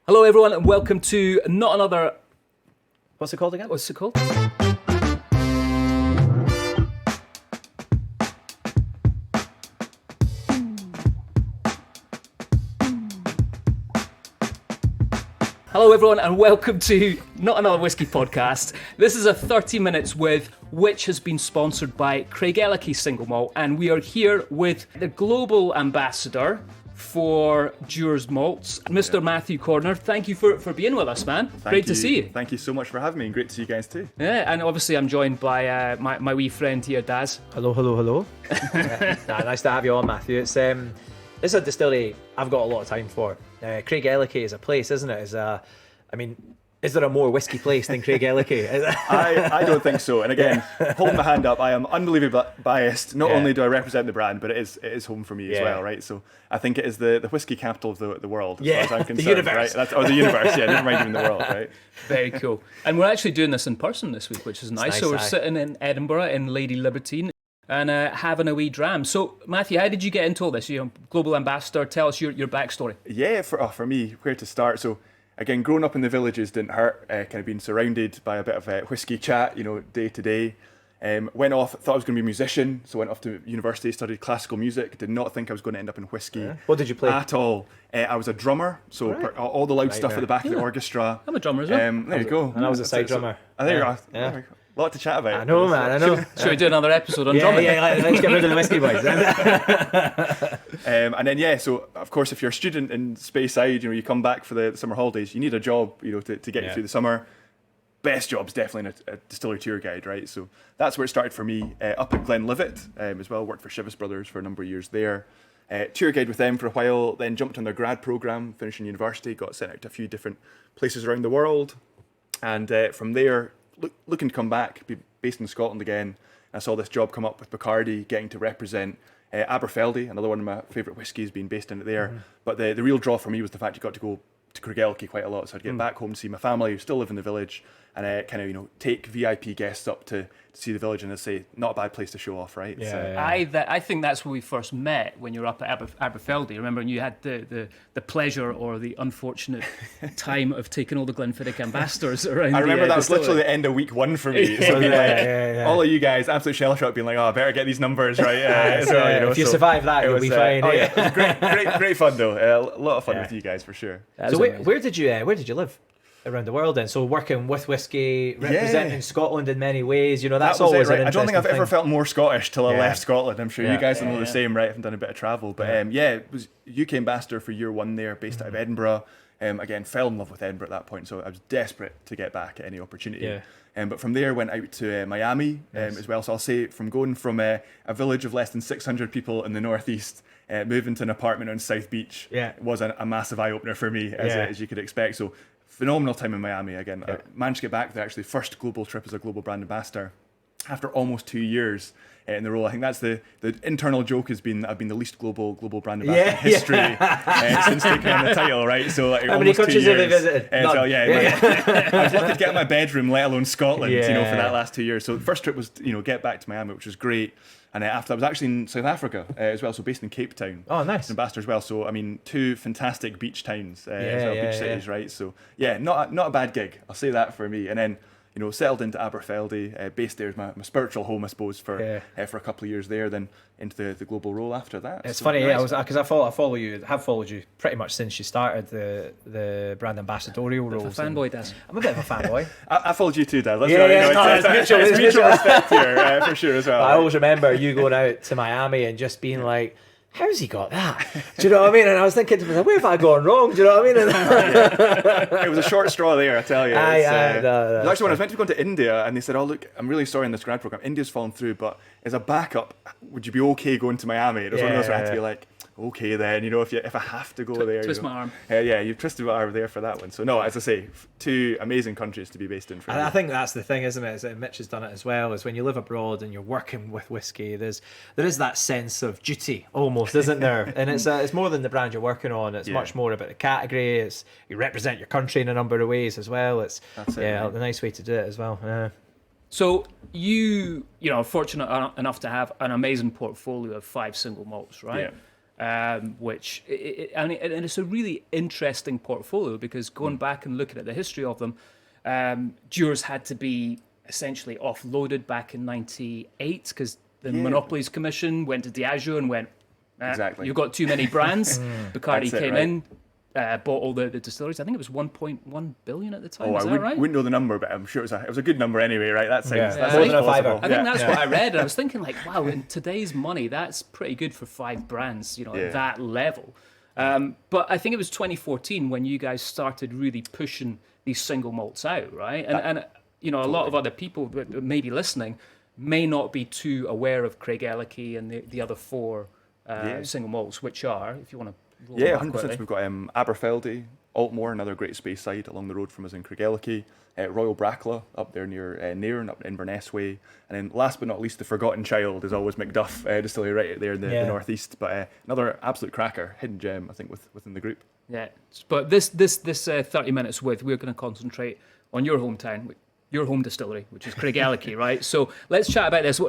Hello, everyone, and welcome to not another... What's it called again? What's it called? Hello, everyone, and welcome to Not Another Whiskey Podcast. This is a 30 Minutes With, which has been sponsored by Craigellachie Single Malt, and we are here with the global ambassador for Dewar's Malts, Mr. Matthew Cordiner. Thank you for being with us, man. Great to see you. Thank you so much for having me, and great to see you guys too. Yeah, and obviously I'm joined by my wee friend here, Daz. Hello. Nice to have you on, Matthew. It's this is a distillery I've got a lot of time for. Craigellachie is a place, isn't it? Is there a more whiskey place than Craigellachie? I don't think so. And again, holding my hand up, I am unbelievably biased. Not only do I represent the brand, but it is home for me as well, right? So I think it is the whiskey capital of the world, as far as I'm concerned. The universe. Right? Or the universe, never mind even the world, right? Very cool. And we're actually doing this in person this week, which is nice. So we're sitting in Edinburgh in Lady Libertine and having a wee dram. So, Matthew, how did you get into all this? Global ambassador, tell us your backstory. Yeah, for me, where to start? So, again, growing up in the villages didn't hurt. Kind of being surrounded by a bit of whiskey chat, day to day. Went off, thought I was going to be a musician, so went off to university, studied classical music. Did not think I was going to end up in whiskey. Yeah. What did you play? At all. I was a drummer, so all the loud stuff at the back of the orchestra. I'm a drummer as well. There you go. And I was a side drummer. There you go. Yeah. A lot to chat about. I know, man, I know. Should we do another episode on drumming? Yeah, let's get rid of the whiskey boys. And then, so of course, if you're a student in Speyside, you come back for the summer holidays, you need a job, to get you through the summer. Best job's definitely a distillery tour guide, right? So that's where it started for me. Up at Glenlivet as well, worked for Chivas Brothers for a number of years there. Tour guide with them for a while, then jumped on their grad program, finishing university, got sent out to a few different places around the world. And from there, looking to come back, be based in Scotland again. I saw this job come up with Bacardi, getting to represent Aberfeldy, another one of my favourite whiskies, being based in it there. Mm-hmm. But the real draw for me was the fact you got to go to Craigellachie quite a lot, so I'd get back home to see my family who still live in the village, and take VIP guests up to see the village, and I'd say not a bad place to show off, right? I think that's where we first met, when you were up at Aberfeldy. Remember, and you had the pleasure or the unfortunate time of taking all the Glenfiddich ambassadors around. I remember that was literally the end of week one for me. So all of you guys, absolute shell shock, being like, "Oh, I better get these numbers right." If you survive that, you'll be fine. Oh yeah, it was great fun though. A lot of fun with you guys for sure. So where did you live around the world then? So working with whiskey, representing Scotland in many ways, that's always right. an I don't think I've ever thing. felt more Scottish till I left Scotland. I'm sure you guys will know the same, right? I've done a bit of travel, but it was UK ambassador for year one there, based out of Edinburgh. Again, fell in love with Edinburgh at that point, so I was desperate to get back at any opportunity. But from there, went out to Miami as well. So I'll say, from going from a village of less than 600 people in the northeast, moving to an apartment on South Beach, was a massive eye opener for me, as you could expect. So phenomenal time in Miami again. I managed to get back there, actually, first global trip as a global brand ambassador after almost 2 years in the role. I think that's the internal joke has been I've been the least global brand ambassador in history since taking on the title, right? So how many countries have you visited? I was lucky to get in my bedroom, let alone Scotland, for that last 2 years. So the first trip was get back to Miami, which was great. And after that, I was actually in South Africa as well, so based in Cape Town. Oh, nice. Ambassador as well. So, two fantastic beach towns as well, beach cities, right? So, not a bad gig. I'll say that for me. And then, settled into Aberfeldy, based there as my spiritual home, I suppose, for a couple of years there, then into the global role after that. It's funny, because I follow you, have followed you pretty much since you started the brand ambassadorial roles. A fanboy, Daz. I'm a bit of a fanboy. I followed you too, Dad. That's It's mutual respect here, for sure as well. I always remember you going out to Miami and just being like, how's he got that? Do you know what I mean? And I was thinking to myself, where have I gone wrong? Do you know what I mean? It was a short straw there, I tell you. Actually, when I was meant to be going to India, and they said, "Oh, look, I'm really sorry in this grad program, India's fallen through, but as a backup, would you be okay going to Miami?" It was one of those where I had to be like, okay then, if I have to go there. Twist my arm. You've twisted my arm there for that one. So no, as I say, two amazing countries to be based in. And I think that's the thing, isn't it? Is that Mitch has done it as well, is when you live abroad and you're working with whiskey, there is that sense of duty almost, isn't there? And it's more than the brand you're working on. It's much more about the category. You represent your country in a number of ways as well. That's a nice way to do it as well. Yeah. So you are fortunate enough to have an amazing portfolio of 5 single malts, right? which and it's a really interesting portfolio because going back and looking at the history of them, Dewar's had to be essentially offloaded back in '98 because the Monopolies Commission went to Diageo and went, Exactly. you've got too many brands. Bacardi came right. in, bought all the distilleries. I think it was 1.1 billion at the time. Oh, Is I that right? wouldn't know the number, but I'm sure it was a good number anyway, right? That sounds Yeah. that's More than a plausible. fiver. I think that's what I read, and I was thinking, like, wow, in today's money, that's pretty good for 5 brands, at that level. But I think it was 2014 when you guys started really pushing these single malts out, right? And a lot of other people that may be listening may not be too aware of Craigellachie and the other 4 single malts, which are, if you want to roll them off 100%. quickly. We've got Aberfeldy, Altmore, another great space side along the road from us in Craigellachie, Royal Bracla up there near Nairn, up in Inverness Way, and then last but not least, the forgotten child is always Macduff Distillery right out there in the northeast. But another absolute cracker, hidden gem, I think, within the group. Yeah, but this 30 minutes we're going to concentrate on your hometown, your home distillery, which is Craigellachie, right? So let's chat about this.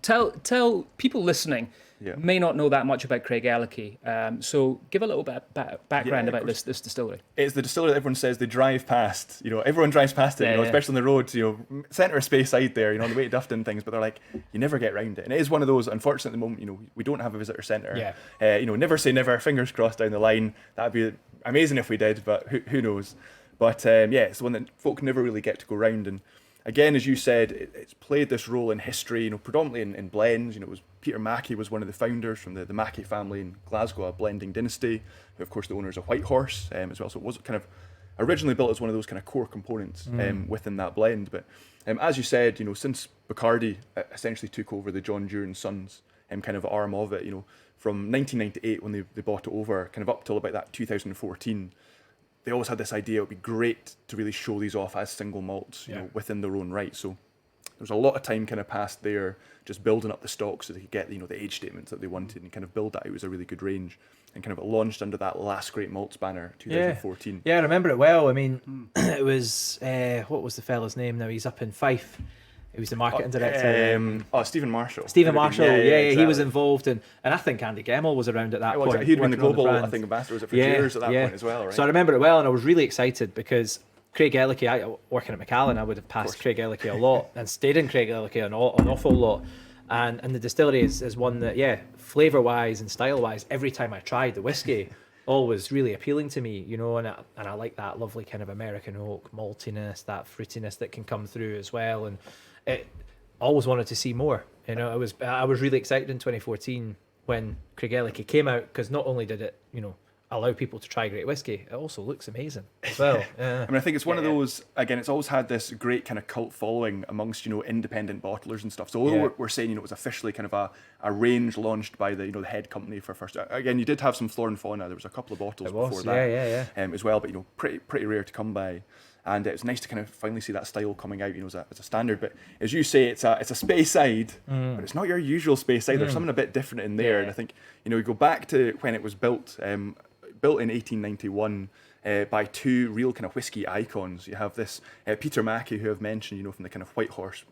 Tell people listening may not know that much about Craigellachie. So give a little bit of background about this distillery. It's the distillery that everyone says they drive past. Everyone drives past it, especially on the roads, centre of Speyside there, on the way to Dufton and things, but they're like, you never get round it. And it is one of those, unfortunately at the moment, we don't have a visitor centre. Never say never, fingers crossed down the line. That'd be amazing if we did, but who knows? But it's the one that folk never really get to go round. And again, as you said, it's played this role in history, predominantly in blends. It was Peter Mackey was one of the founders from the Mackey family in Glasgow, a blending dynasty, who of course the owners of Whitehorse as well. So it was kind of originally built as one of those kind of core components within that blend. But as you said, since Bacardi essentially took over the John Dewar and Sons kind of arm of it, from 1998 when they bought it over, kind of up till about that 2014. They always had this idea it would be great to really show these off as single malts, within their own right. So there was a lot of time kind of passed there just building up the stock so they could get the age statements that they wanted and kind of build that out as a really good range. And kind of it launched under that Last Great Malts banner, 2014. Yeah, I remember it well. I mean, it was, what was the fella's name now? He's up in Fife. He was the marketing director. Stephen Marshall. Stephen Marshall, exactly. He was involved in, and I think Andy Gemmell was around at that point. He'd been the working on global, brand. ambassador was it for years at that point as well, right? So I remember it well, and I was really excited because Craigellachie, working at Macallan, I would have passed Craigellachie a lot and stayed in Craigellachie an awful lot. And the distillery is one that, flavour-wise and style-wise, every time I tried the whiskey, always really appealing to me, and I like that lovely kind of American oak maltiness, that fruitiness that can come through as well, and it always wanted to see more. I was really excited in 2014 when Craigellachie came out because not only did it, allow people to try great whiskey, it also looks amazing as well. I mean, I think it's one of those, again, it's always had this great kind of cult following amongst, independent bottlers and stuff. So although we're saying, it was officially kind of a range launched by the, the head company for first, again, you did have some Flora and Fauna. There was a couple of bottles before that as well, but, pretty rare to come by. And it was nice to kind of finally see that style coming out, as a standard. But as you say, it's a Speyside, but it's not your usual Speyside. There's something a bit different in there. And I think, we go back to when it was built in 1891 by 2 real kind of whiskey icons. You have this Peter Mackey, who I've mentioned, from the kind of Whitehorse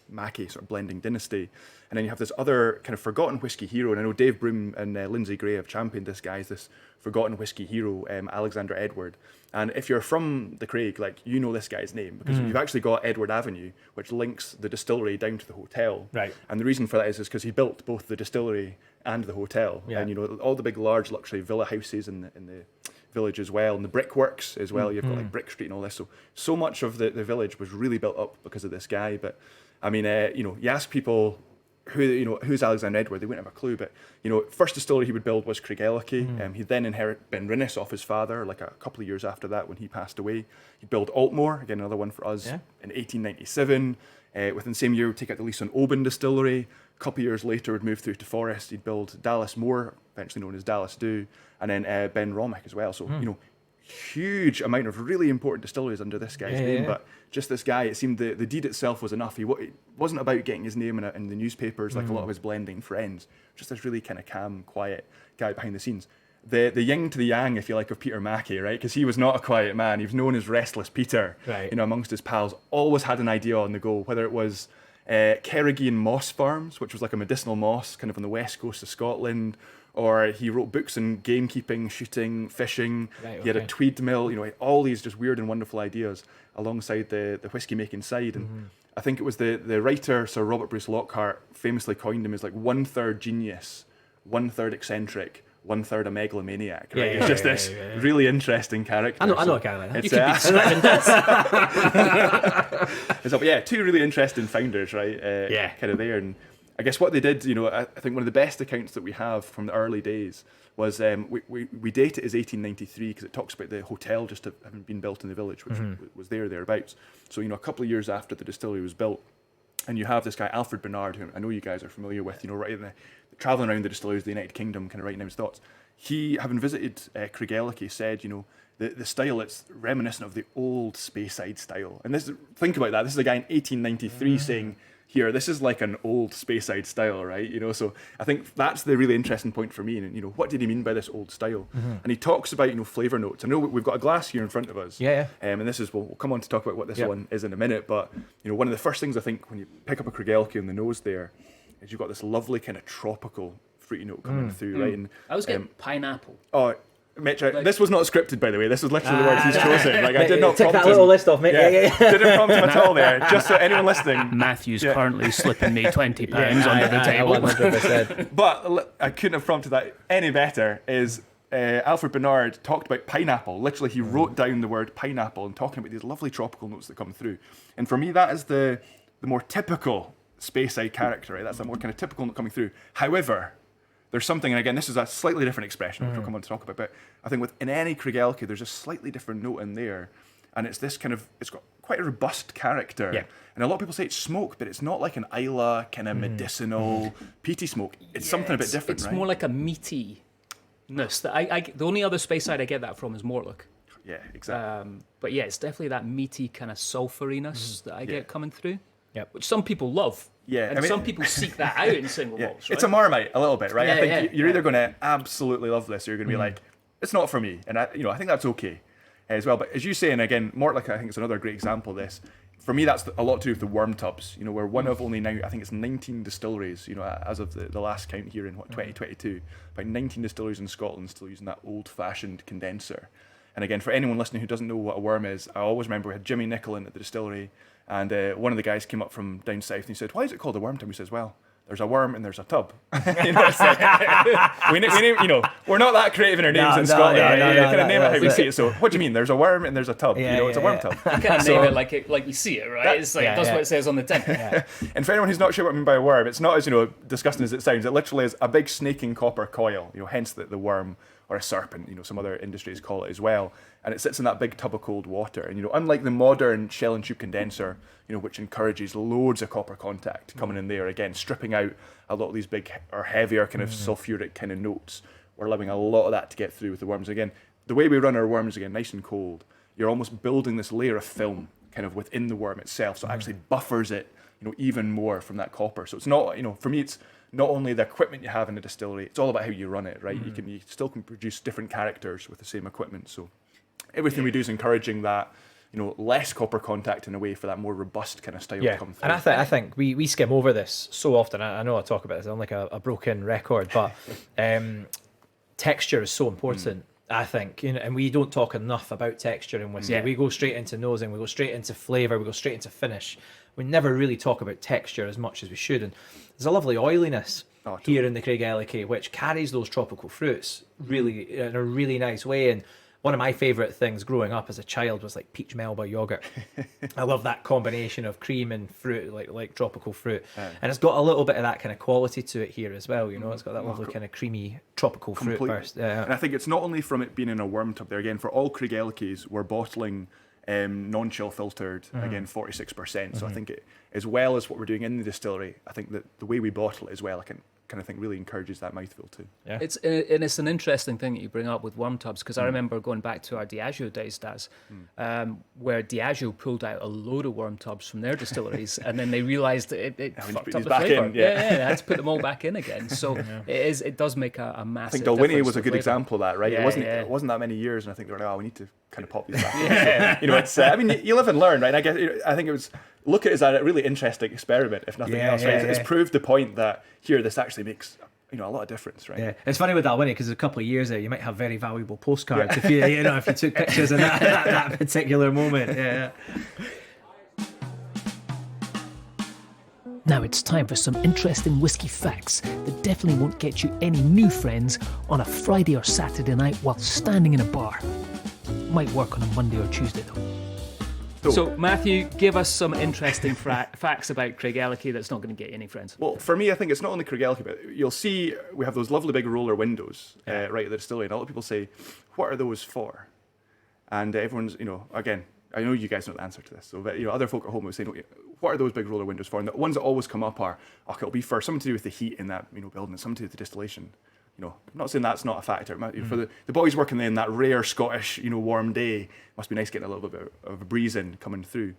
Mackey sort of blending dynasty. And then you have this other kind of forgotten whiskey hero. And I know Dave Broom and Lindsay Gray have championed this guy as this forgotten whiskey hero, Alexander Edward. And if you're from the Craig, this guy's name, because you've actually got Edward Avenue, which links the distillery down to the hotel. Right. And the reason for that is because he built both the distillery and the hotel. Yeah. And, all the big, large luxury villa houses in the village as well, and the brickworks as well. You've got Brick Street and all this. So much of the village was really built up because of this guy. But I mean, you ask people who's Alexander Edward, they wouldn't have a clue. But first distillery he would build was Craigellachie. He'd then inherit Benrinnes off his father, like a couple of years after that when he passed away. He'd build Altmore, again another one for us, in 1897. Within the same year, would take out the lease on Oban Distillery. A couple of years later, would move through to Forest. He'd build Dallas Moor, eventually known as Dallas Dew, and then Ben Romick as well. So huge amount of really important distilleries under this guy's name, but just this guy, it seemed the deed itself was enough. It wasn't about getting his name in the newspapers like a lot of his blending friends. Just this really kind of calm, quiet guy behind the scenes. The yin to the yang, if you like, of Peter Mackey, right? Because he was not a quiet man. He was known as Restless Peter, right. Amongst his pals. Always had an idea on the go, whether it was Kerrigan Moss Farms, which was like a medicinal moss kind of on the west coast of Scotland, or he wrote books on gamekeeping, shooting, fishing. Right, he had a tweed mill, all these just weird and wonderful ideas alongside the whiskey making side. And I think it was the writer, Sir Robert Bruce Lockhart, famously coined him as like 1/3 genius, 1/3 eccentric, 1/3 a megalomaniac. Right? It's just this really interesting character. I know a guy like that. You could be describing this. So, two really interesting founders, right? Kind of there. And I guess what they did, I think one of the best accounts that we have from the early days was we date it as 1893 because it talks about the hotel just having been built in the village, which was thereabouts. So, a couple of years after the distillery was built, and you have this guy, Alfred Bernard, who I know you guys are familiar with, traveling around the distilleries of the United Kingdom, kind of writing down his thoughts. He, having visited Craigellachie, said, the style, it's reminiscent of the old Speyside style. And think about that. This is a guy in 1893 saying, here, this is like an old Speyside style, right? So I think that's the really interesting point for me. And what did he mean by this old style? And he talks about flavour notes. I know we've got a glass here in front of us. And this is we'll come on to talk about what this one is in a minute. But one of the first things I think when you pick up a Craigellachie on the nose there is you've got this lovely kind of tropical fruity note coming through, right? And I was getting pineapple. Oh. Mitch, this was not scripted, by the way. This was literally the words he's chosen. Like, I did not take prompt that him. little list off, mate. Didn't prompt him at all there. Just so anyone listening. Matthew's currently slipping me £20 under the table. 100%. But I couldn't have prompted that any better. Is Alfred Bernard talked about pineapple. Literally, he wrote down the word pineapple and talking about these lovely tropical notes that come through. And for me, that is the more typical Speyside character. Right? That's the more kind of typical note coming through. However, there's something, and again, this is a slightly different expression, which we'll come on to talk about, but I think in any Craigellachie, there's a slightly different note in there, and it's this it's got quite a robust character. And a lot of people say it's smoke, but it's not like an Isla kind of medicinal, peaty smoke. It's something a bit different, It's more like a meatiness. The only other Speyside I get that from is Mortlock. Yeah, exactly. But it's definitely that meaty kind of sulphuriness that I get coming through, which some people love. Yeah, and some people seek that out in single malts, right? It's a Marmite a little bit, right? I think you're either going to absolutely love this, or you're going to be like, it's not for me. And I think that's okay as well. But as you say, and again, Mortlock, I think it's another great example of this. For me, that's a lot to do with the worm tubs. We're one of only now, I think it's 19 distilleries, as of the last count here in 2022, about 19 distilleries in Scotland still using that old-fashioned condenser. And again, for anyone listening who doesn't know what a worm is, I always remember we had Jimmy Nichol in at the distillery, and one of the guys came up from down south and he said, "Why is it called a worm tub?" He says, "Well, there's a worm and there's a tub." It's like, we we're not that creative in our names in Scotland. You kind of name it how we see it. So, what do you mean? There's a worm and there's a tub. It's a worm tub. You kind of name it like we see it, right? It's like that's what it says on the tin. And for anyone who's not sure what I mean by a worm, it's not as disgusting as it sounds. It literally is a big snaking copper coil. Hence the worm. Or a serpent, some other industries call it as well. And it sits in that big tub of cold water. And, unlike the modern shell and tube condenser, which encourages loads of copper contact coming in there, again, stripping out a lot of these big or heavier kind of sulfuric kind of notes, we're allowing a lot of that to get through with the worms. Again, the way we run our worms, again, nice and cold, you're almost building this layer of film kind of within the worm itself. So it actually buffers it, even more from that copper. So it's not, for me, it's not only the equipment you have in the distillery, it's all about how you run it, right? You still can produce different characters with the same equipment. So everything we do is encouraging that, less copper contact in a way for that more robust kind of style to come through. And I think we skim over this so often. I know I talk about this, I'm like a broken record, but texture is so important. I think, and we don't talk enough about texture in whiskey. We go straight into nosing, we go straight into flavour, we go straight into finish. We never really talk about texture as much as we should. And there's a lovely oiliness here in the Craigellachie, which carries those tropical fruits really in a really nice way. And one of my favourite things growing up as a child was like peach melba yogurt. I love that combination of cream and fruit, like tropical fruit. And it's got a little bit of that kind of quality to it here as well. It's got that lovely kind of creamy tropical fruit burst. And I think it's not only from it being in a worm tub there. Again, for all Craigellachie's, we're bottling non-chill filtered, again 46%. So I think as well as what we're doing in the distillery, I think that the way we bottle it as well, I can kind of think really encourages that mouthfeel too. It's an interesting thing that you bring up with worm tubs, because I remember going back to our Diageo days, Daz, where Diageo pulled out a load of worm tubs from their distilleries, and then they realised that it fucked up the flavour. They had to put them all back in again. So it does make a massive. I think Dalwhinnie was a good flavour. example of that, right? It wasn't that many years, and I think they were like, we need to kind of pop these back. It's I mean, you live and learn, right? And I think it was. Look at it as a really interesting experiment, if nothing else. Right? It's proved the point that here this actually makes a lot of difference, right? Yeah, it's funny with Dalwhinnie because a couple of years there, you might have very valuable postcards if you took pictures in that particular moment. Yeah. Now it's time for some interesting whiskey facts that definitely won't get you any new friends on a Friday or Saturday night while standing in a bar. Might work on a Monday or Tuesday though. So, Matthew, give us some interesting facts about Craigellachie that's not going to get you any friends. Well, for me, I think it's not only Craigellachie, but you'll see we have those lovely big roller windows right at the distillery, and a lot of people say, what are those for? And everyone's, again, I know you guys know the answer to this, so but, other folk at home will say, what are those big roller windows for? And the ones that always come up are, it'll be for something to do with the heat in that building, something to do with the distillation. I'm not saying that's not a factor. For the boys working in that rare Scottish, warm day, must be nice getting a little bit of a breeze in coming through.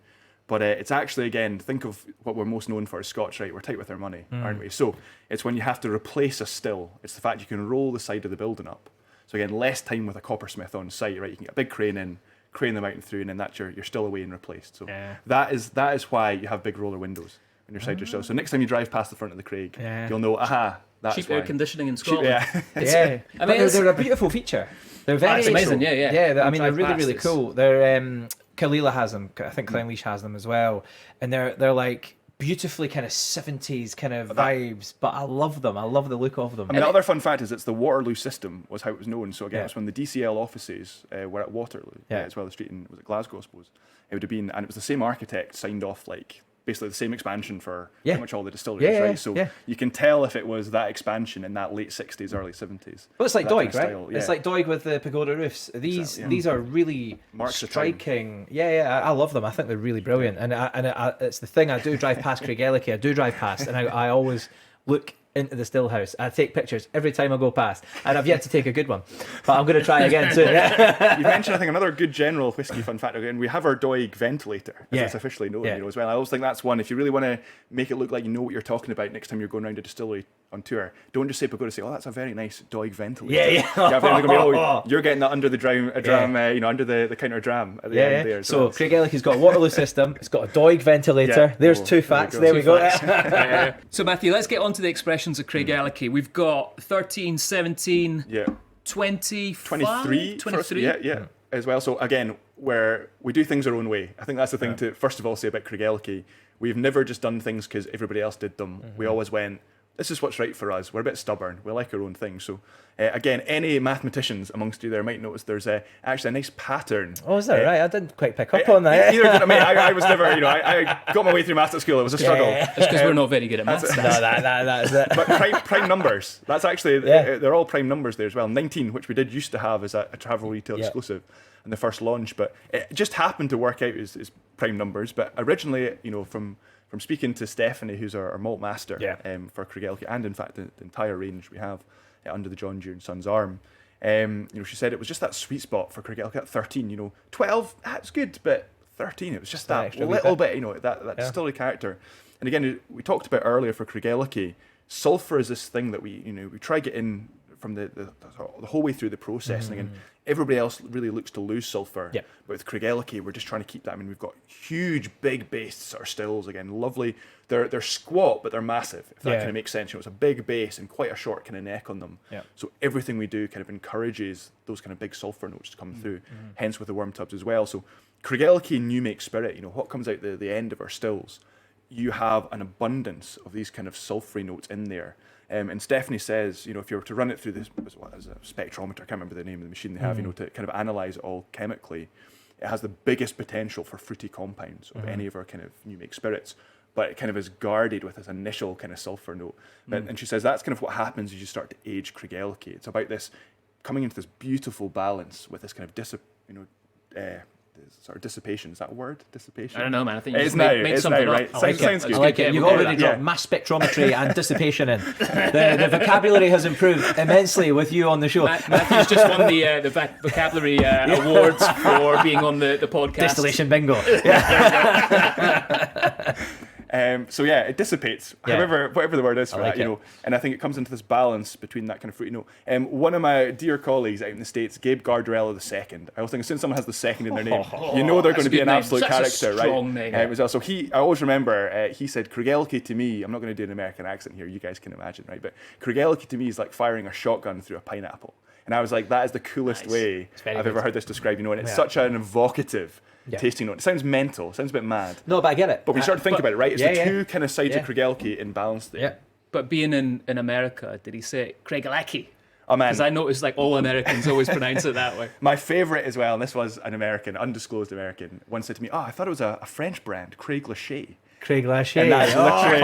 But it's actually, again, think of what we're most known for as Scots, right? We're tight with our money, aren't we? So it's when you have to replace a still. It's the fact you can roll the side of the building up. So again, less time with a coppersmith on site, right? You can get a big crane in, crane them out and through, and then that's you're still away and replaced. So that is why you have big roller windows on your side of your still. So next time you drive past the front of the Craig, you'll know, that's cheap why. air conditioning in Scotland. Yeah. I mean, they're a beautiful feature. They're very amazing. Yeah. I mean, they're really cool. They're Cordiner has them. I think Craigellachie has them as well, and they're like beautifully kind of 70s kind of vibes. But I love them. I love the look of them. I mean, the other fun fact is it's the Waterloo system was how it was known. So again, it's when the DCL offices were at Waterloo, as well as street in, was it Glasgow, I suppose? It would have been, and it was the same architect signed off basically the same expansion for pretty much all the distilleries, right? So you can tell if it was that expansion in that late 60s, early 70s. Well, it's like Doig, right? Style, It's like Doig with the pagoda roofs. These are really striking. I love them. I think they're really brilliant. And it's the thing, I do drive past Craigellachie, and I always look into the still house. I take pictures every time I go past, and I've yet to take a good one, but I'm going to try again soon. You mentioned, I think, another good general whiskey fun fact again. We have our Doig ventilator, as it's officially known, as well. I always think that's one. If you really want to make it look like you know what you're talking about next time you're going around a distillery on tour, don't just say pagoda. Say, that's a very nice Doig ventilator. You're getting that under the dram, under the counter dram at the end there. So Craigellachie's got a Waterloo system. It's got a Doig ventilator. There's two facts. There we go. So Matthew, let's get on to the expressions of Craigellachie. We've got 13, 17, 23 as well. So again, where we do things our own way. I think that's the thing to first of all say about Craigellachie. We've never just done things because everybody else did them. We always went, this is what's right for us. We're a bit stubborn. We like our own thing. So again, any mathematicians amongst you there might notice there's actually a nice pattern. Oh, is that right? I didn't quite pick up on that. Either did I. I was never, I got my way through maths at school. It was a struggle. It's because we're not very good at maths. That's it. But prime numbers. That's actually, they're all prime numbers there as well. 19, which we did used to have as a travel retail exclusive in the first launch, but it just happened to work out as prime numbers. But originally, from speaking to Stephanie, who's our malt master for Craigellachie, and in fact the entire range we have under the John Deere and Sons arm, she said it was just that sweet spot for Craigellachie at 13. 12, that's good, but 13, it was just that little bit, that distillery character. And again, we talked about earlier for Craigellachie, sulphur is this thing that we try to get in from the whole way through the process. And again, everybody else really looks to lose sulphur. But with Craigellachie, we're just trying to keep that. I mean, we've got huge, big based or stills. Again, lovely. They're squat, but they're massive, if that kind of makes sense. It's a big base and quite a short kind of neck on them. So everything we do kind of encourages those kind of big sulphur notes to come through, hence with the worm tubs as well. So Craigellachie new make spirit, what comes out the end of our stills, you have an abundance of these kind of sulphury notes in there. And Stephanie says, if you were to run it through this, as a spectrometer, I can't remember the name of the machine they have, to kind of analyse it all chemically, it has the biggest potential for fruity compounds of any of our kind of new make spirits, but it kind of is guarded with this initial kind of sulphur note. And she says that's kind of what happens as you start to age Craigellachie. It's about this coming into this beautiful balance with this kind of sort of dissipation. Is that a word? Dissipation? I don't know, man. I think you just made something up. Right? Sounds good. I like it. You've already dropped mass spectrometry and dissipation in. The vocabulary has improved immensely with you on the show. Matthew's just won the vocabulary awards for being on the podcast. Distillation bingo. So yeah, it dissipates. Yeah. However, whatever the word is for I like that, you it. know. And I think it comes into this balance between that kind of fruity note. One of my dear colleagues out in the States, Gabe Gardarella II. I always think as soon as someone has the second in their name, you know they're going to be an absolute character, right? Name. As well. So I always remember, he said, Craigellachie to me, I'm not going to do an American accent here, you guys can imagine, right? But Craigellachie to me is like firing a shotgun through a pineapple. And I was like, that is the coolest way I've ever heard this described, you know, and it's such an evocative tasting note. It sounds mental, it sounds a bit mad. No, but I get it. But we start to think about it, right? It's the two kind of sides Yeah. of Craigellachie in balance there. Yeah. But being in America, did he say Craigellachie? Oh man, Because I noticed like all Americans always pronounce it that way. my favourite as well, and this was an American, undisclosed American, once said to me, oh, I thought it was a French brand, Craigellachie. Craigellachie. And that's literally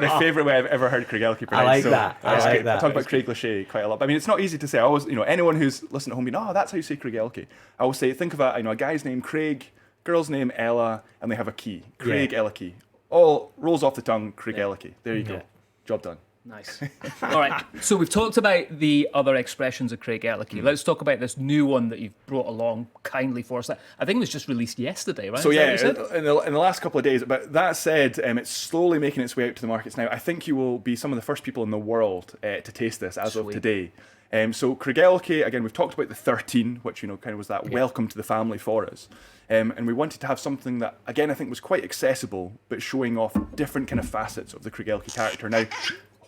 the favourite way I've ever heard Craigellachie pronounced. I like so that. I that's like good. that. I talk about Craigellachie quite a lot. But I mean, it's not easy to say. I always, you know, anyone who's listening at home being, oh, that's how you say Craigellachie. I will say, think of a guy's name Craig, girl's name Ella, and they have a key. Craigellachie. All rolls off the tongue, Craigellachie. There you go. Job done. Nice. All right. So we've talked about the other expressions of Craigellachie. Let's talk about this new one that you've brought along kindly for us. I think it was just released yesterday, right? So Is yeah, that what you said? in the last couple of days. But that said, it's slowly making its way out to the markets now. I think you will be some of the first people in the world to taste this as of today. So Craigellachie, again, we've talked about the 13, which, you know, kind of was that welcome to the family for us. And we wanted to have something that, again, I think was quite accessible, but showing off different kind of facets of the Craigellachie character. Now,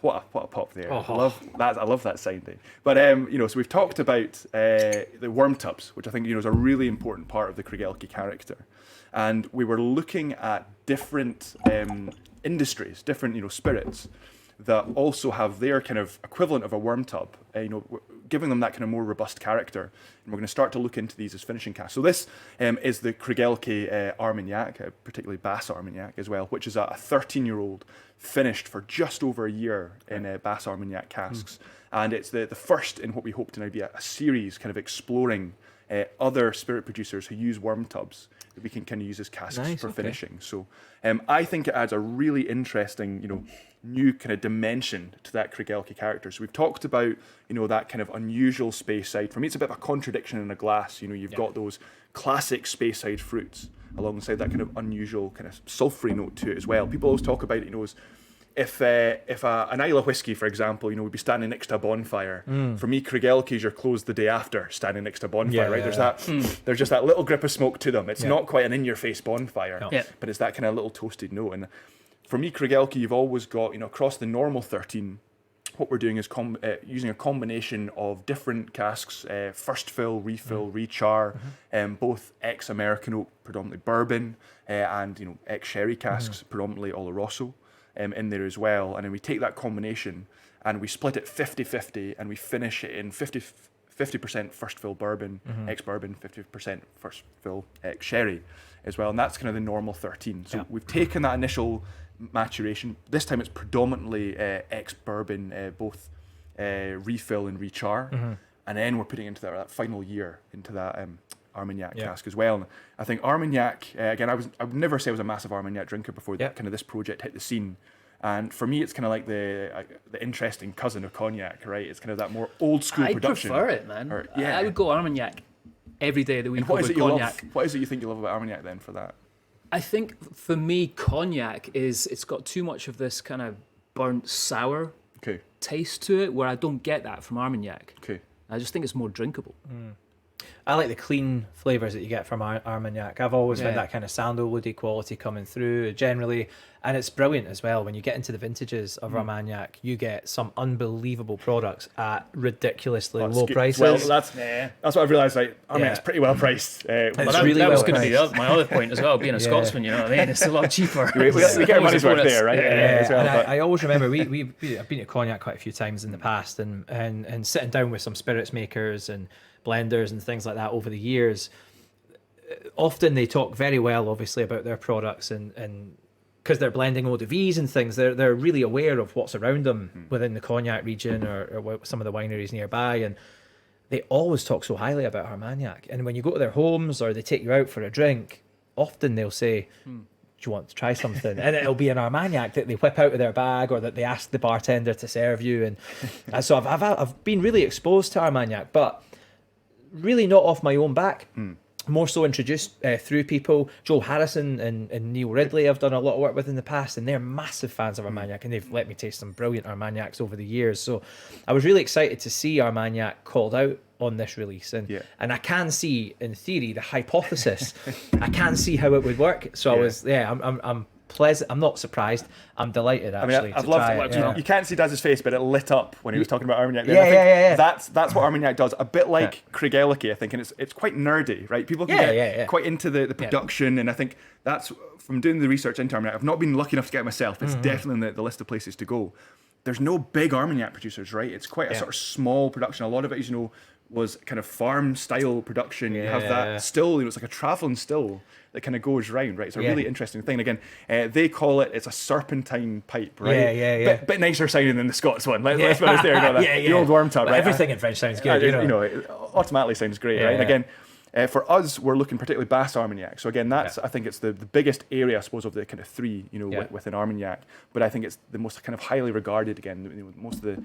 what a pop there. I love that sound. But, you know, so we've talked about the worm tubs, which I think, you know, is a really important part of the Craigellachie character. And we were looking at different industries, different, you know, spirits that also have their kind of equivalent of a worm tub, you know, giving them that kind of more robust character. And we're going to start to look into these as finishing casks. So this is the Craigellachie Armagnac, particularly Bass Armagnac as well, which is a 13-year-old finished for just over a year in Bass Armagnac casks. And it's the first in what we hope to now be a series kind of exploring other spirit producers who use worm tubs that we can kind of use as casks for finishing. So I think it adds a really interesting, you know, new kind of dimension to that Craigellachie character. So we've talked about, you know, that kind of unusual Speyside. For me, it's a bit of a contradiction in a glass. You know, you've got those classic Speyside fruits alongside that kind of unusual kind of sulphury note to it as well. People always talk about it, you know, as if an Isle of whiskey, for example, you know, would be standing next to a bonfire. For me, Craigellachie's are closed the day after standing next to a bonfire, right? There's just that little grip of smoke to them. It's not quite an in-your-face bonfire, but it's that kind of little toasted note. And for me, Craigellachie, you've always got, you know, across the normal 13, what we're doing is using a combination of different casks, first fill, refill, rechar, both ex-American oak, predominantly bourbon, and, you know, ex-sherry casks, predominantly Oloroso, in there as well. And then we take that combination and we split it 50-50 and we finish it in 50% first fill bourbon, ex-bourbon, 50% first fill ex-sherry as well. And that's kind of the normal 13. So we've taken that initial maturation. This time it's predominantly ex-bourbon, both refill and rechar. And then we're putting into that final year into that Armagnac cask as well. And I think Armagnac, again, I would never say I was a massive Armagnac drinker before kind of this project hit the scene. And for me, it's kind of like the interesting cousin of cognac, right? It's kind of that more old school production. I prefer it, man. I would go Armagnac every day of the week. And what is it you cognac. love? What is it you think you love about Armagnac then for that? I think for me, cognac it's got too much of this kind of burnt sour taste to it, where I don't get that from Armagnac. I just think it's more drinkable. I like the clean flavours that you get from Armagnac. I've always found that kind of sandalwoody quality coming through generally, and it's brilliant as well. When you get into the vintages of Armagnac, you get some unbelievable products at ridiculously low prices. Well, that's what I've realised. Like, Armagnac's pretty well priced. It's that really was well going to be priced. my other point as well. Being a Scotsman, you know what I mean? It's a lot cheaper. we get our money's worth there, right? As well, and I always remember I've been to cognac quite a few times in the past, and sitting down with some spirits makers and blenders and things like that over the years. Often they talk very well, obviously, about their products, and because they're blending eau de vies and things, they're really aware of what's around them within the cognac region or some of the wineries nearby, and they always talk so highly about Armagnac. And when you go to their homes or they take you out for a drink, often they'll say, do you want to try something? And it'll be an Armagnac that they whip out of their bag or that they ask the bartender to serve you. And so I've been really exposed to Armagnac, but really not off my own back. more so introduced through people. Joel Harrison and Neil Ridley I've done a lot of work with in the past, and they're massive fans of Armagnac, and they've let me taste some brilliant Armagnacs over the years. So I was really excited to see Armagnac called out on this release, and I can see, in theory, the hypothesis. I can see how it would work. So I'm pleasant. I'm not surprised. I'm delighted, actually. I mean, I've loved it. You can't see Daz's face, but it lit up when he was talking about Armagnac. Yeah. That's what Armagnac does. A bit like Craigellachie, I think, and it's quite nerdy, right? People can get quite into the production, and I think that's, from doing the research into Armagnac, I've not been lucky enough to get it myself. It's definitely in the list of places to go. There's no big Armagnac producers, right? It's quite a sort of small production. A lot of it, was kind of farm style production. You have that still, it's like a travelling still that kind of goes round, right? It's a really interesting thing. Again, they call it's a serpentine pipe, right? Bit nicer sounding than the Scots one. Let's be honest there. The old worm tub, right? Everything in French sounds good. It automatically sounds great, right? And again, for us, we're looking particularly Bass Armagnac. So again, that's I think it's the biggest area, I suppose, of the kind of three, within Armagnac. But I think it's the most kind of highly regarded. Again, most of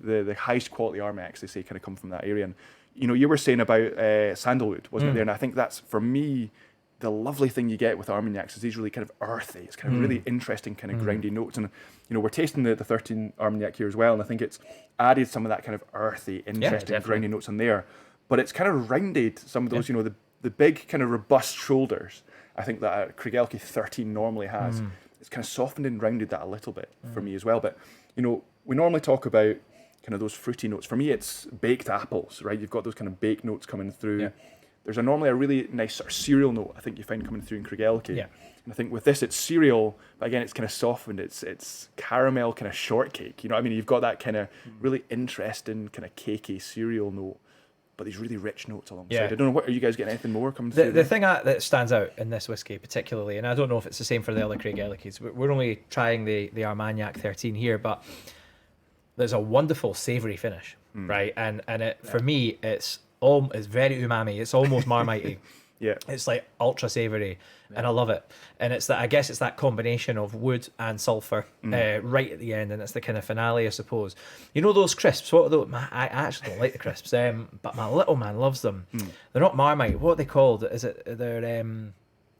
the highest quality Armagnacs, they say, kind of come from that area. And you were saying about sandalwood, wasn't it there? And I think that's, for me, the lovely thing you get with Armagnacs is these really kind of earthy. It's kind of really interesting, kind of grindy notes. And we're tasting the 13 Armagnac here as well, and I think it's added some of that kind of earthy, interesting, grindy notes in there. But it's kind of rounded some of those, the big kind of robust shoulders. I think that Craigellachie 13 normally has. It's kind of softened and rounded that a little bit for me as well. But we normally talk about kind of those fruity notes. For me, it's baked apples, right? You've got those kind of baked notes coming through. Yeah. There's normally a really nice sort of cereal note I think you find coming through in Craigellachie. Yeah. And I think with this, it's cereal, but again, it's kind of softened. It's caramel kind of shortcake. You've got that kind of really interesting kind of cakey cereal note, but these really rich notes alongside. I don't know, are you guys getting anything more coming through? The thing that stands out in this whiskey particularly, and I don't know if it's the same for the other Craigellachies, we're only trying the Armagnac 13 here, but there's a wonderful savoury finish, right? And it, for me, it's very umami. It's almost Marmite-y. It's like ultra savoury, and I love it. And it's that, I guess it's that combination of wood and sulphur right at the end, and it's the kind of finale, I suppose. Those crisps? I actually don't like the crisps, but my little man loves them. They're not Marmite. What are they called?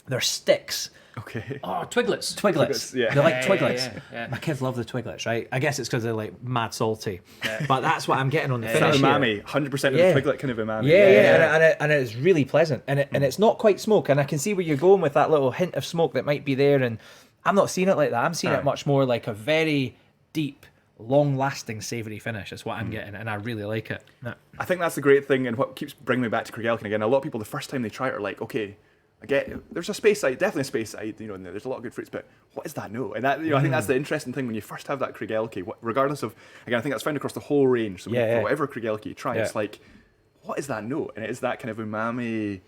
They're sticks. Okay. Oh, Twiglets. Twiglets. Yeah. They're like Twiglets. Yeah. My kids love the Twiglets, right? I guess it's because they're like mad salty. But that's what I'm getting on the finish here. Umami, 100% of the Twiglet kind of umami. And it's really pleasant. And it's not quite smoke. And I can see where you're going with that little hint of smoke that might be there. And I'm not seeing it like that. I'm seeing it much more like a very deep, long-lasting savoury finish is what I'm getting, and I really like it. Yeah. I think that's the great thing, and what keeps bringing me back to Craigellachie again. A lot of people, the first time they try it, are like, okay, I get there's a space side, definitely a space side, and there's a lot of good fruits, but what is that note? And that, I think that's the interesting thing when you first have that Craigellachie, regardless of, again, I think that's found across the whole range. So for whatever Craigellachie you try, it's like, what is that note? And it is that kind of umami.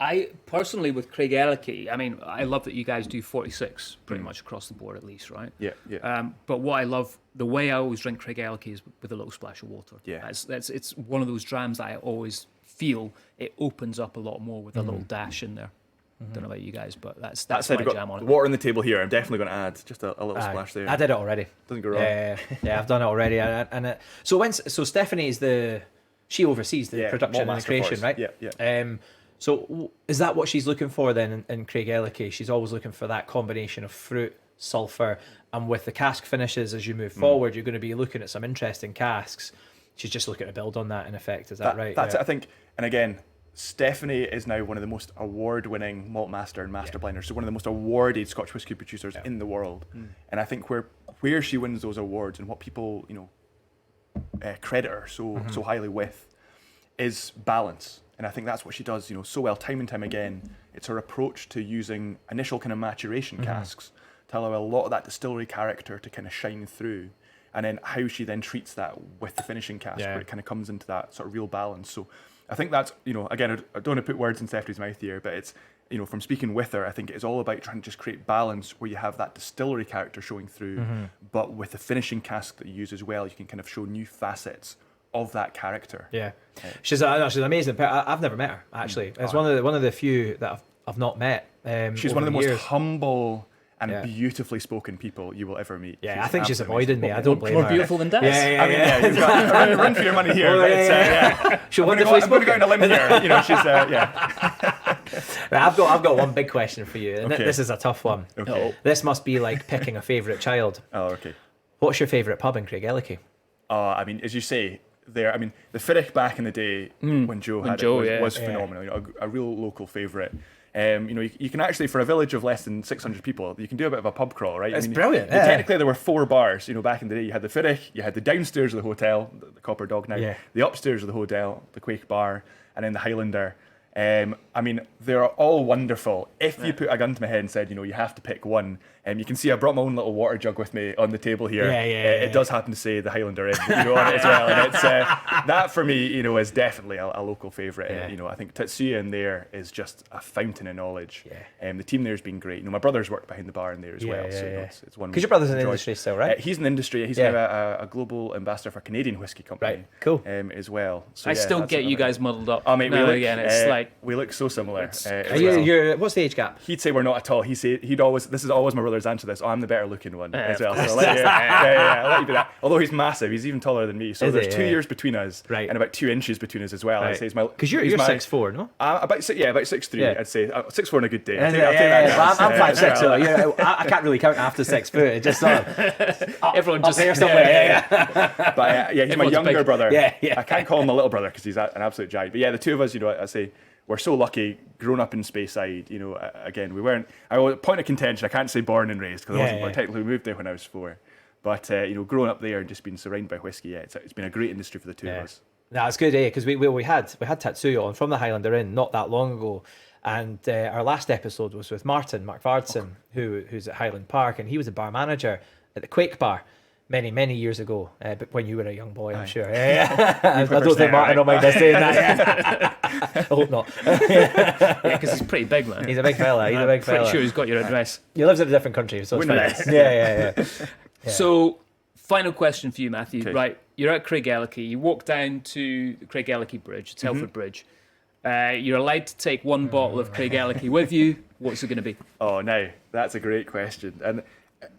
I personally, with Craigellachie, I love that you guys do 46 pretty much across the board, at least, right? Yeah. But what I love, the way I always drink Craigellachie is with a little splash of water. Yeah. It's one of those drams that I always feel it opens up a lot more with a little dash in there. Don't know about you guys, but that's my jam on it. Water on the table here. I'm definitely going to add just a little splash there. I did it already. Doesn't go wrong. Yeah, I've done it already. So Stephanie is she oversees the production and the creation, right? Yeah. So is that what she's looking for then in Craigellachie? She's always looking for that combination of fruit, sulphur, and with the cask finishes as you move forward, you're going to be looking at some interesting casks. She's just looking to build on that in effect. Is that right? That's it, I think. And again, Stephanie is now one of the most award-winning malt master and master blenders, so one of the most awarded Scotch whisky producers in the world. And I think where she wins those awards and what people credit her so highly with is balance. And I think that's what she does so well time and time again. It's her approach to using initial kind of maturation casks to allow a lot of that distillery character to kind of shine through, and then how she then treats that with the finishing cask where it kind of comes into that sort of real balance. So I think that's, again, I don't want to put words in Stephanie's mouth here, but it's, from speaking with her, I think it's all about trying to just create balance where you have that distillery character showing through, but with the finishing cask that you use as well, you can kind of show new facets of that character. Yeah. She's amazing. I've never met her, actually. It's one of the few that I've not met. She's one of the most humble and beautifully spoken people you will ever meet. Yeah, I think she's avoiding me. I don't blame her. More beautiful than Daz. You've got run for your money here. She'll I'm going to go on a limb here. You know, she's Right, I've got one big question for you, and this is a tough one. Okay. This must be like picking a favourite child. Oh, okay. What's your favourite pub in Craigellachie? I mean, as you say, there. I mean, the Fiddick back in the day when Joe had it was phenomenal. You know, a real local favourite. You know, you can actually, for a village of less than 600 people, you can do a bit of a pub crawl, right? It's brilliant. Technically, there were 4 bars. You know, back in the day, you had the Fiddick, you had the downstairs of the hotel, the Copper Dog now, the upstairs of the hotel, the Quake Bar, and then the Highlander. I mean, they're all wonderful. If you put a gun to my head and said, you know, you have to pick one, you can see I brought my own little water jug with me on the table here. It does happen to say the Highlander Inn, you know, on it as well. And it's that for me, you know, is definitely a local favourite. You know, I think Tatsuya in there is just a fountain of knowledge. The team there's been great. You know, my brother's worked behind the bar in there as well. So it's one. Because your brother's in the industry still, right? He's in the industry. He's now a global ambassador for a Canadian whiskey company. Right. Cool. As well. So I still get you guys muddled up. Oh, mate, again, it's like we look so similar. What's the age gap? He'd say we're not at all. This is always my brother's answer to this. Oh, I'm the better looking one as well. So I'll let you do that. Although he's massive, he's even taller than me. So there's 2 years between us, and about 2 inches between us as well. I'd say because you're 6'4", no? About 6'3". I'd say 6'4" on a good day. I'm 5'6", so I can't really count after 6 foot. It just everyone just there somewhere. But he's my younger brother. Yeah. I can't call him my little brother because he's an absolute giant. But yeah, the two of us, you know, I say, we're so lucky, grown up in Speyside. You know, again, we weren't. Point of contention. I can't say born and raised because I wasn't. Technically, we moved there when I was 4. But you know, growing up there and just being surrounded by whiskey, it's been a great industry for the two of us. No, it's good, because we had Tatsuya on from the Highlander Inn not that long ago, and our last episode was with Mark Vardson, who's at Highland Park, and he was a bar manager at the Quake Bar many years ago, but when you were a young boy, I'm sure. I don't think Martin will mind us saying that. I hope not. because he's pretty big, man. He's a big fella. Pretty sure he's got your address. He lives in a different country, so it's fine. Yeah. So, final question for you, Matthew. Okay. Right, you're at Craigellachie. You walk down to the Craigellachie Bridge, Telford Bridge. You're allowed to take one bottle of Craigellachie with you. What's it going to be? Oh, now that's a great question. And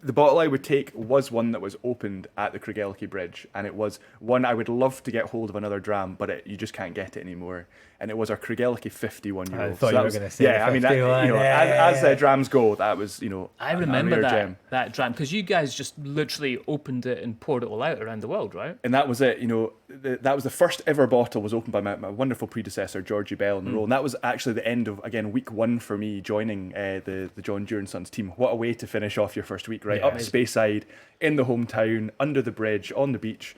the bottle I would take was one that was opened at the Craigellachie Bridge, and it was one I would love to get hold of another dram, but you just can't get it anymore. And it was our Craigellachie 51 euro. I thought you were going to say as drams go, that was, you know, I remember a rare gem. that dram, because you guys just literally opened it and poured it all out around the world, right? And that was it, you know, that was the first ever bottle was opened by my wonderful predecessor, Georgie Bell, in the role. And that was actually the end of, again, week 1 for me joining the John Dure and Sons team. What a way to finish off your first week, right? Up Speyside, in the hometown, under the bridge, on the beach.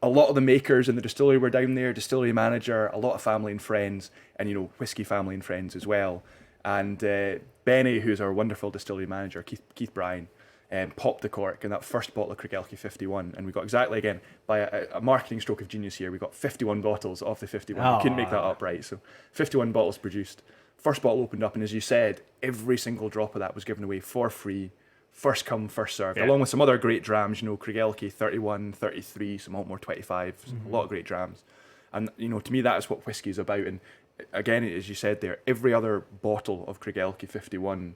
A lot of the makers in the distillery were down there, distillery manager, a lot of family and friends, and, you know, whiskey family and friends as well. And Benny, who's our wonderful distillery manager, Keith Bryan, popped the cork in that first bottle of Craigellachie 51. And we got exactly, again, by a marketing stroke of genius here, we got 51 bottles of the 51. We couldn't make that up, right? So 51 bottles produced. First bottle opened up, and as you said, every single drop of that was given away for free. First come, first served, along with some other great drams, you know, Craigellachie 31, 33, some Altmore 25, a lot of great drams. And, you know, to me, that is what whiskey is about. And again, as you said there, every other bottle of Craigellachie 51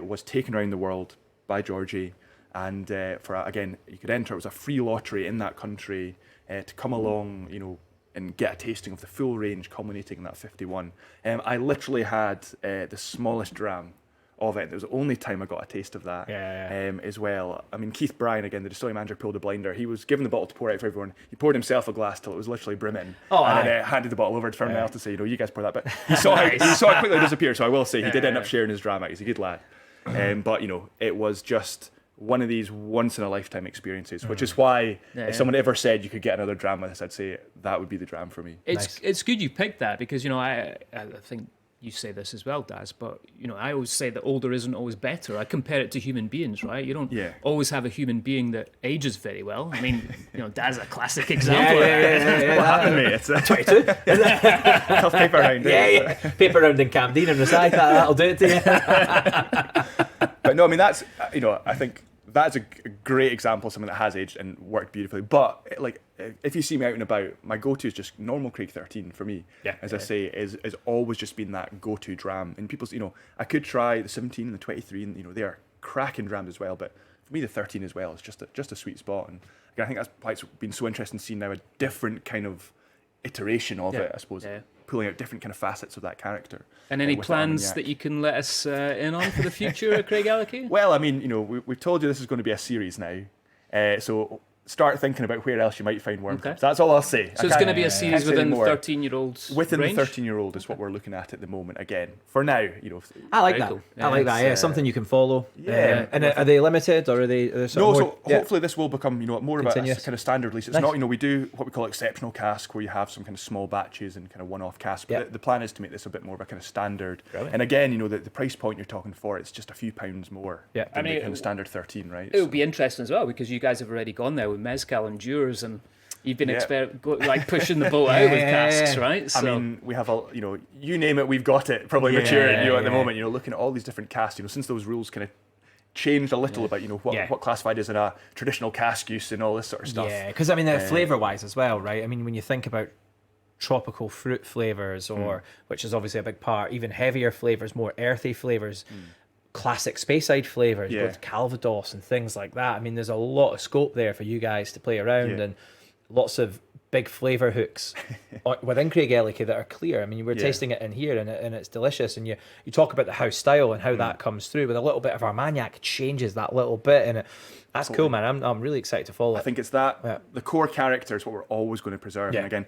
was taken around the world by Georgie. And again, you could enter, it was a free lottery in that country to come along, you know, and get a tasting of the full range culminating in that 51. I literally had the smallest dram of it. It was the only time I got a taste of that as well. I mean, Keith Bryan, again, the distillery manager, pulled a blinder. He was given the bottle to pour out for everyone. He poured himself a glass till it was literally brimming. And then handed the bottle over to everyone else to say, you know, you guys pour that. But he saw it quickly disappear. So I will say he did end up sharing his drama. He's a good lad. But, you know, it was just one of these once-in-a-lifetime experiences, which is why if someone ever said you could get another dram with this, I'd say that would be the dram for me. It's good you picked that, because, you know, I think you say this as well, Daz, but, you know, I always say that older isn't always better. I compare it to human beings, right? You don't always have a human being that ages very well. I mean, you know, Daz is a classic example. What happened, mate? It's 22. Tough paper round. Paper round in Camden and recite that'll do it to you. But no, I mean, that's, you know, I think that's a great example of something that has aged and worked beautifully. But, like, if you see me out and about, my go-to is just normal Craig 13 for me. As I say, is always just been that go-to dram. And people's, you know, I could try the 17 and the 23, and, you know, they are cracking drams as well. But for me, the 13 as well is just a sweet spot. And again, I think that's why it's been so interesting seeing now a different kind of iteration of it, I suppose. Yeah. Pulling out different kind of facets of that character. And any plans that you can let us in on for the future of Craigellachie? Well, I mean, we've told you this is going to be a series now. So start thinking about where else you might find worm cubs. That's all I'll say. So it's going to be a series within the 13-year-olds Within range? the 13-year-old is what we're looking at the moment. Again, for now, I like that. Cool. I like that. Yeah, something you can follow. Yeah. And are they limited or are they? Hopefully this will become more of a kind of standard release. It's not we do what we call exceptional cask, where you have some kind of small batches and kind of one-off casks. But the plan is to make this a bit more of a kind of standard. Brilliant. And again, the price point you're talking for, it's just a few pounds more. Yeah. Than the kind of standard 13, right? It would be interesting as well because you guys have already gone there with mezcal and Dewars, and you've been pushing the boat out with casks, right? So. I mean, we have you name it, we've got it. Probably maturing, at the moment. Looking at all these different casks, since those rules kind of changed a little about what classified as in a traditional cask use and all this sort of stuff. Yeah, because I mean, flavour-wise as well, right? I mean, when you think about tropical fruit flavours, or which is obviously a big part, even heavier flavours, more earthy flavours. Classic Speyside flavours with Calvados and things like that. I mean, there's a lot of scope there for you guys to play around and lots of big flavour hooks within Craigellachie that are clear. I mean, we're tasting it in here and it's delicious. And you talk about the house style and how that comes through with a little bit of Armagnac changes that little bit, and that's cool, man. I'm really excited to follow it. I think it's that the core character is what we're always going to preserve. And again,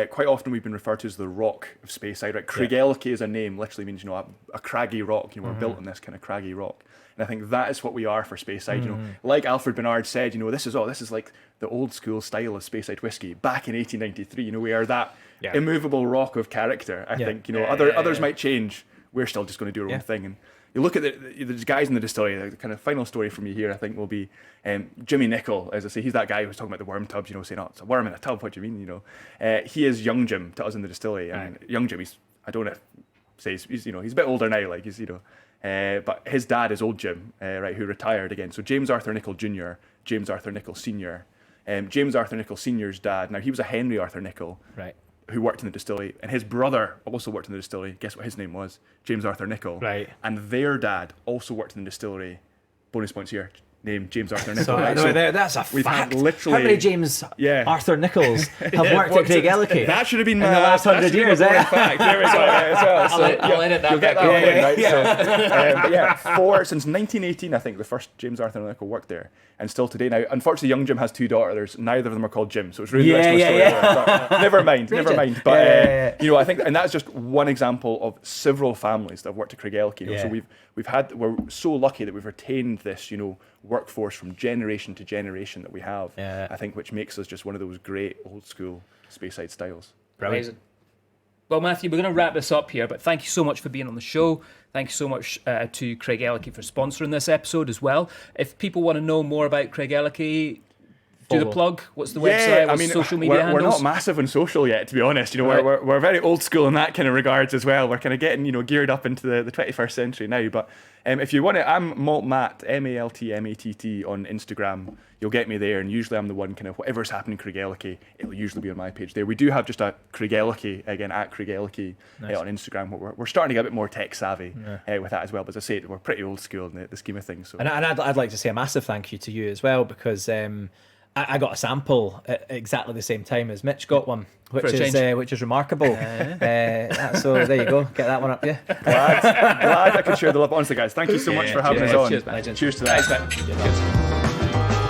quite often we've been referred to as the rock of Speyside. Right? Craigellachie as a name literally means a craggy rock. We're built on this kind of craggy rock. And I think that is what we are for Speyside. Like Alfred Bernard said, this is like the old school style of Speyside whiskey back in 1893. We are that immovable rock of character. I think others might change. We're still just going to do our own thing. And you look at the guys in the distillery. The kind of final story from me here, I think, will be Jimmy Nicol. As I say, he's that guy who was talking about the worm tubs. Saying, "Oh, it's a worm in a tub." What do you mean? He is young Jim to us in the distillery, and young Jim. I don't know if say he's a bit older now. Like he's but his dad is old Jim, right, who retired again. So James Arthur Nicol Jr., James Arthur Nicol Sr. James Arthur Nicol Sr.'s dad. Now he was a Henry Arthur Nicol, right, who worked in the distillery, and his brother also worked in the distillery. Guess what his name was? James Arthur Nicol. Right. And their dad also worked in the distillery. Bonus points here. Named James Arthur Nicol. So, right? That's a we've fact. Had literally, how many James Arthur Nichols have worked at Craigellachie? That should have been in the last 100 years. Fact. There we go. I'll edit that. You'll get that one in, right? So, since 1918, I think the first James Arthur Nicol worked there, and still today. Now, unfortunately, young Jim has two daughters. Neither of them are called Jim, so it's really never mind. But I think, and that's just one example of several families that have worked at Craigellachie. So we're so lucky that we've retained this, workforce from generation to generation that we have. I think, which makes us just one of those great old school Speyside styles. Amazing. Well, Matthew, we're going to wrap this up here, but thank you so much for being on the show. Thank you so much to Craigellachie for sponsoring this episode as well. If people want to know more about Craigellachie, do the plug. What's the website? What's social media handles? We're not massive on social yet, to be honest. We're very old school in that kind of regards as well. We're kind of getting geared up into the 21st century now. But if you want it, I'm Maltmatt, MALTMATT on Instagram. You'll get me there, and usually I'm the one kind of whatever's happening in Craigellachie, it'll usually be on my page there. We do have just a Craigellachie, again, at Craigellachie on Instagram. We're starting to get a bit more tech savvy with that as well. But as I say, we're pretty old school in the scheme of things. So. And I'd like to say a massive thank you to you as well, because I got a sample at exactly the same time as Mitch got one, which is remarkable. So there you go, get that one up. Glad I could share the love. Honestly, guys, thank you so much for having us on. Cheers, man. Cheers to that. Thanks, man. Cheers.